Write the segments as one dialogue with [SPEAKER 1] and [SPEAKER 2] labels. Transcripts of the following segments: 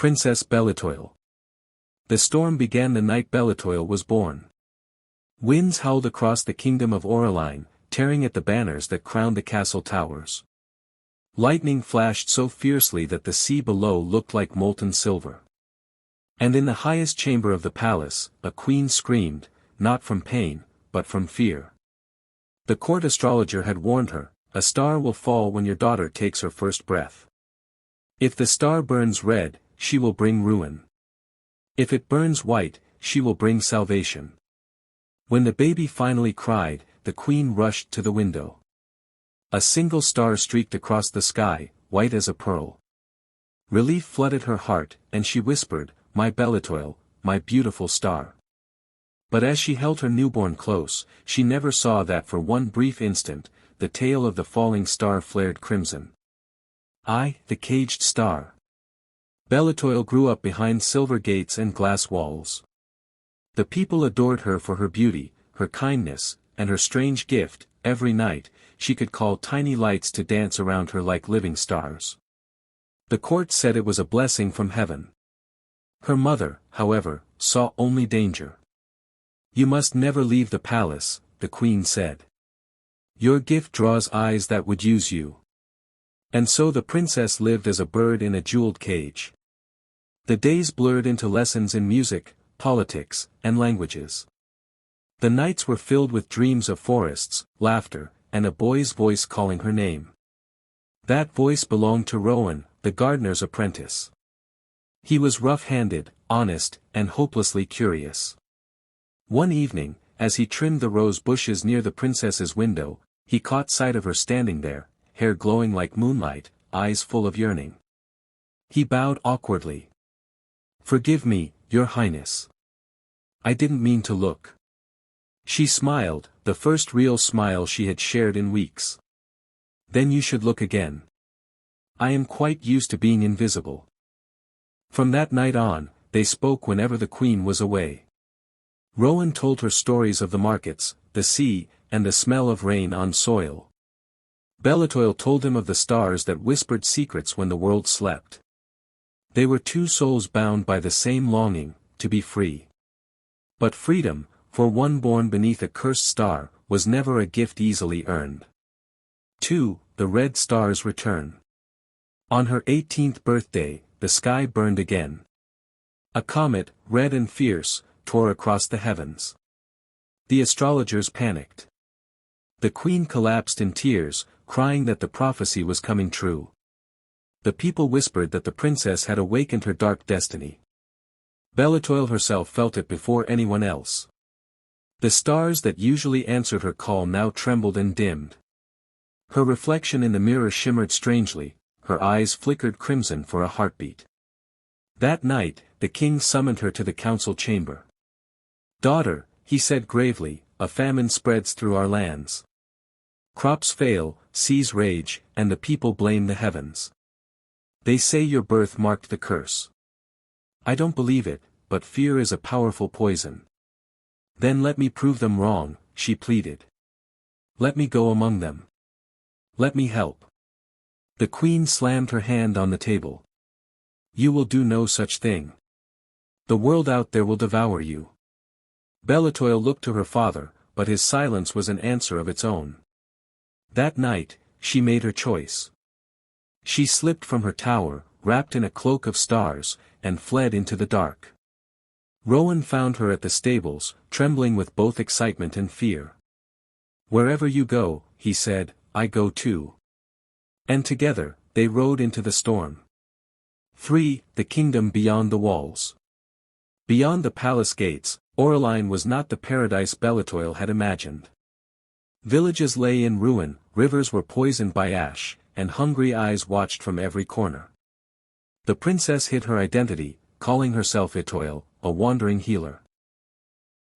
[SPEAKER 1] Princess Belle-Étoile. The storm began the night Belle-Étoile was born. Winds howled across the kingdom of Oraline, tearing at the banners that crowned the castle towers. Lightning flashed so fiercely that the sea below looked like molten silver. And in the highest chamber of the palace, a queen screamed, not from pain, but from fear. The court astrologer had warned her, "A star will fall when your daughter takes her first breath. If the star burns red, she will bring ruin. If it burns white, she will bring salvation." When the baby finally cried, the queen rushed to the window. A single star streaked across the sky, white as a pearl. Relief flooded her heart, and she whispered, "My Belle-Étoile, my beautiful star." But as she held her newborn close, she never saw that for one brief instant, the tail of the falling star flared crimson. The caged star. Belle-Étoile grew up behind silver gates and glass walls. The people adored her for her beauty, her kindness, and her strange gift. Every night, she could call tiny lights to dance around her like living stars. The court said it was a blessing from heaven. Her mother, however, saw only danger. "You must never leave the palace," the queen said. "Your gift draws eyes that would use you." And so the princess lived as a bird in a jeweled cage. The days blurred into lessons in music, politics, and languages. The nights were filled with dreams of forests, laughter, and a boy's voice calling her name. That voice belonged to Rowan, the gardener's apprentice. He was rough-handed, honest, and hopelessly curious. One evening, as he trimmed the rose bushes near the princess's window, he caught sight of her standing there, hair glowing like moonlight, eyes full of yearning. He bowed awkwardly. "Forgive me, Your Highness. I didn't mean to look." She smiled, the first real smile she had shared in weeks. "Then you should look again. I am quite used to being invisible." From that night on, they spoke whenever the queen was away. Rowan told her stories of the markets, the sea, and the smell of rain on soil. Belle-Étoile told him of the stars that whispered secrets when the world slept. They were two souls bound by the same longing, to be free. But freedom, for one born beneath a cursed star, was never a gift easily earned. 2. The Red Star's Return. On her 18th birthday, the sky burned again. A comet, red and fierce, tore across the heavens. The astrologers panicked. The queen collapsed in tears, crying that the prophecy was coming true. The people whispered that the princess had awakened her dark destiny. Belle-Étoile herself felt it before anyone else. The stars that usually answered her call now trembled and dimmed. Her reflection in the mirror shimmered strangely, her eyes flickered crimson for a heartbeat. That night, the king summoned her to the council chamber. "Daughter," he said gravely, "a famine spreads through our lands. Crops fail, seas rage, and the people blame the heavens. They say your birth marked the curse. I don't believe it, but fear is a powerful poison." "Then let me prove them wrong," she pleaded. "Let me go among them. Let me help." The queen slammed her hand on the table. "You will do no such thing. The world out there will devour you." Belle-Étoile looked to her father, but his silence was an answer of its own. That night, she made her choice. She slipped from her tower, wrapped in a cloak of stars, and fled into the dark. Rowan found her at the stables, trembling with both excitement and fear. "Wherever you go," he said, "I go too." And together, they rode into the storm. 3. The Kingdom Beyond the Walls. Beyond the palace gates, Oraline was not the paradise Belle-Étoile had imagined. Villages lay in ruin, rivers were poisoned by ash, and hungry eyes watched from every corner. The princess hid her identity, calling herself Étoile, a wandering healer.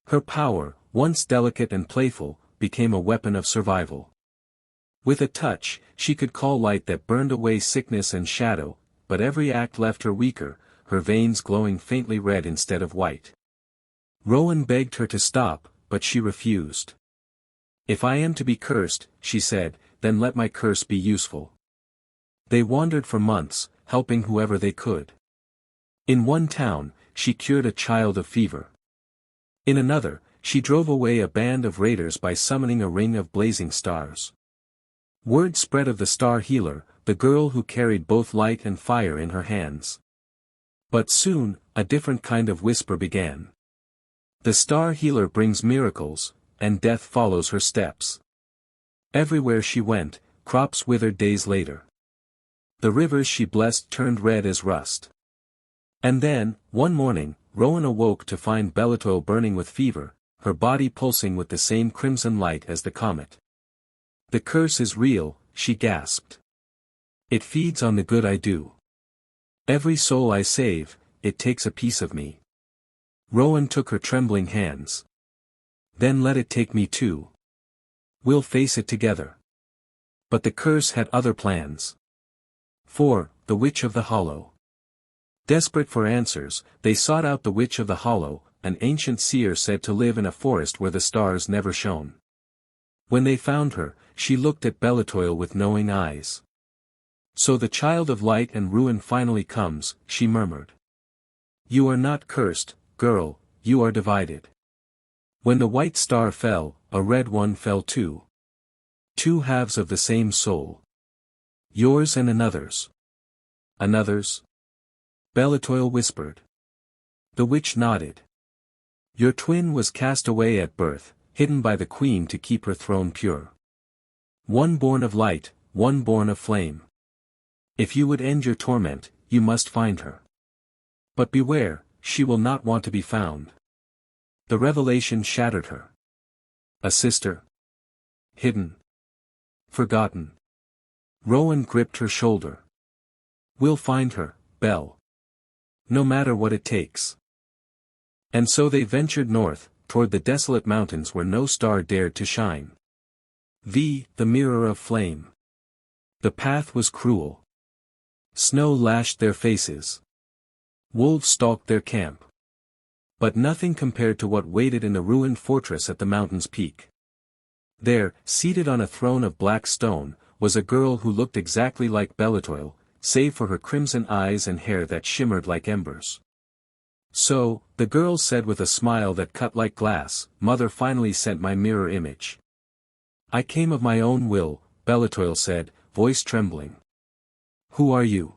[SPEAKER 1] Her power, once delicate and playful, became a weapon of survival. With a touch, she could call light that burned away sickness and shadow, but every act left her weaker, her veins glowing faintly red instead of white. Rowan begged her to stop, but she refused. "If I am to be cursed," she said, "then let my curse be useful." They wandered for months, helping whoever they could. In one town, she cured a child of fever. In another, she drove away a band of raiders by summoning a ring of blazing stars. Word spread of the star healer, the girl who carried both light and fire in her hands. But soon, a different kind of whisper began. The star healer brings miracles, and death follows her steps. Everywhere she went, crops withered days later. The rivers she blessed turned red as rust. And then, one morning, Rowan awoke to find Belle-Étoile burning with fever, her body pulsing with the same crimson light as the comet. "The curse is real," she gasped. "It feeds on the good I do. Every soul I save, it takes a piece of me." Rowan took her trembling hands. "Then let it take me too. We'll face it together." But the curse had other plans. 4. The Witch of the Hollow. Desperate for answers, they sought out the Witch of the Hollow, an ancient seer said to live in a forest where the stars never shone. When they found her, she looked at Belle-Étoile with knowing eyes. "So the child of light and ruin finally comes," she murmured. "You are not cursed, girl, you are divided. When the white star fell, a red one fell too. Two halves of the same soul. Yours and another's." "Another's?" Belle-Étoile whispered. The witch nodded. "Your twin was cast away at birth, hidden by the queen to keep her throne pure. One born of light, one born of flame. If you would end your torment, you must find her. But beware, she will not want to be found." The revelation shattered her. A sister? Hidden? Forgotten? Rowan gripped her shoulder. "We'll find her, Belle. No matter what it takes." And so they ventured north, toward the desolate mountains where no star dared to shine. The mirror of flame. The path was cruel. Snow lashed their faces. Wolves stalked their camp. But nothing compared to what waited in the ruined fortress at the mountain's peak. There, seated on a throne of black stone, was a girl who looked exactly like Belle-Étoile, save for her crimson eyes and hair that shimmered like embers. "So," the girl said with a smile that cut like glass, "Mother finally sent my mirror image." "I came of my own will," Belle-Étoile said, voice trembling. "Who are you?"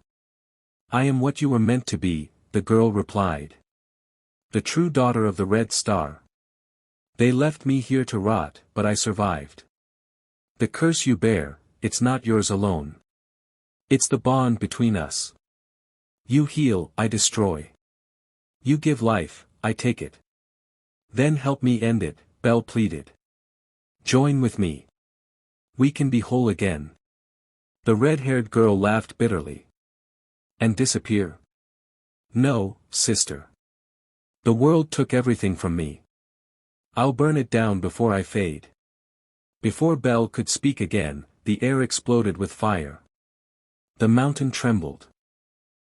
[SPEAKER 1] "I am what you were meant to be," the girl replied. "The true daughter of the Red Star. They left me here to rot, but I survived. The curse you bear, it's not yours alone. It's the bond between us. You heal, I destroy. You give life, I take it. Then help me end it," Belle pleaded. "Join with me. We can be whole again." The red-haired girl laughed bitterly. "And disappear? No, sister. The world took everything from me. I'll burn it down before I fade." Before Belle could speak again, the air exploded with fire. The mountain trembled.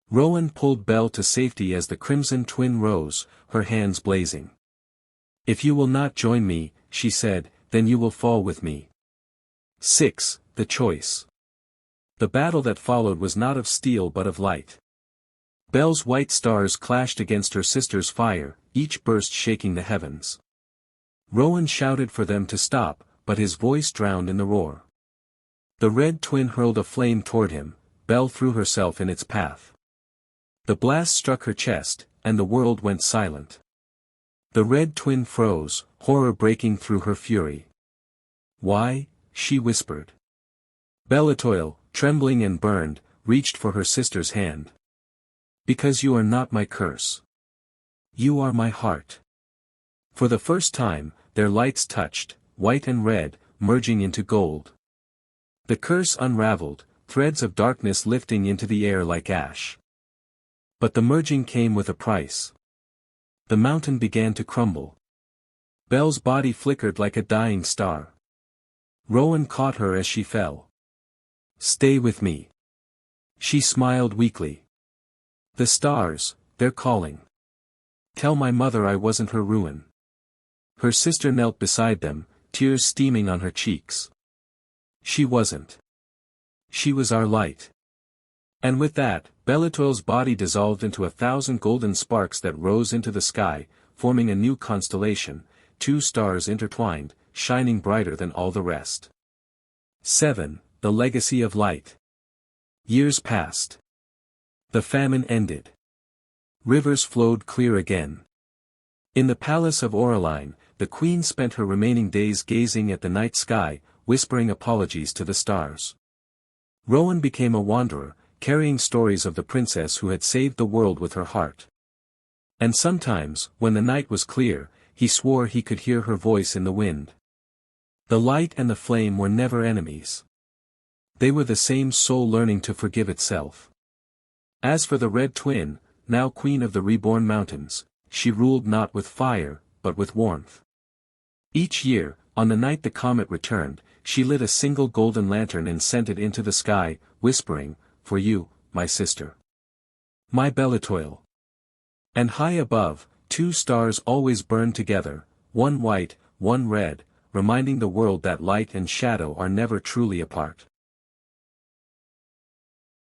[SPEAKER 1] Rowan pulled Belle to safety as the crimson twin rose, her hands blazing. "If you will not join me," she said, "then you will fall with me." 6. The Choice. The battle that followed was not of steel but of light. Belle's white stars clashed against her sister's fire, each burst shaking the heavens. Rowan shouted for them to stop, but his voice drowned in the roar. The red twin hurled a flame toward him, Belle threw herself in its path. The blast struck her chest, and the world went silent. The red twin froze, horror breaking through her fury. "Why?" she whispered. Belle-Étoile, trembling and burned, reached for her sister's hand. "Because you are not my curse. You are my heart." For the first time, their lights touched, white and red, merging into gold. The curse unraveled, threads of darkness lifting into the air like ash. But the merging came with a price. The mountain began to crumble. Belle's body flickered like a dying star. Rowan caught her as she fell. "Stay with me." She smiled weakly. "The stars, they're calling. Tell my mother I wasn't her ruin." Her sister knelt beside them, tears steaming on her cheeks. "She wasn't. She was our light." And with that, Belle-Étoile's body dissolved into 1,000 golden sparks that rose into the sky, forming a new constellation, 2 stars intertwined, shining brighter than all the rest. 7. The Legacy of Light. Years passed. The famine ended. Rivers flowed clear again. In the palace of Oraline, the queen spent her remaining days gazing at the night sky, whispering apologies to the stars. Rowan became a wanderer, carrying stories of the princess who had saved the world with her heart. And sometimes, when the night was clear, he swore he could hear her voice in the wind. The light and the flame were never enemies. They were the same soul learning to forgive itself. As for the Red Twin, now queen of the reborn mountains, she ruled not with fire, but with warmth. Each year, on the night the comet returned, she lit a single golden lantern and sent it into the sky, whispering, "For you, my sister. My Belle-Étoile." And high above, 2 stars always burned together, one white, one red, reminding the world that light and shadow are never truly apart.